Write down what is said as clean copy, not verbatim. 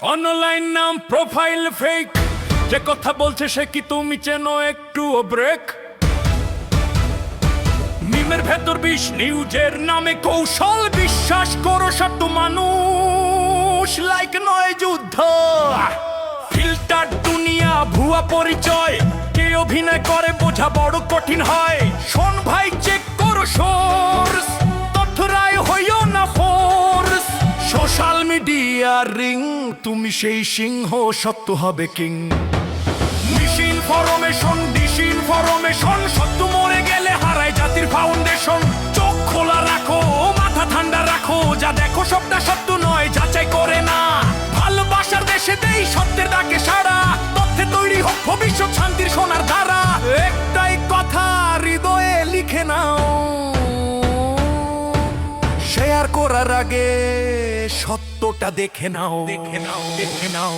Online নাম profile fake, যে কথা বলছে সে কি তুমি চেনো একটুও ব্রেক? মিমের ভেতর বিষ, নিউজের নামে কৌশল, বিশ্বাস করো সত্য মানুষ লাইক নয় যুদ্ধ। ফিল্টার দুনিয়া, ভুয়া পরিচয়, কে অভিনয় করে বোঝা বড় কঠিন হয়। শোন ভাই, চেক করো সোর্স, তথ্যরায় হইও না ফোর্স। সোশ্যাল মিডিয়া রিং, তুমি সেই সিংহ, সত্য হবে কিং। মিসইনফরমেশন, ডিসইনফরমেশন, সত্য মরে গেলে হারায় জাতির ফাউন্ডেশন। চোখ খোলা রাখো, মাথা ঠান্ডা রাখো, যা দেখো সবটা সত্য নয়, যাচাই করে না। ভালোবাসার দেশে দেই সত্যের ডাকে সাড়া, তথ্যে তৈরি হোক ভবিষ্যৎ শান্তির সোনার ধারা। একটাই কথা হৃদয়ে লিখে নাও, শেয়ার করার আগে সত্যটা দেখে নাও, দেখে নাও, দেখে নাও।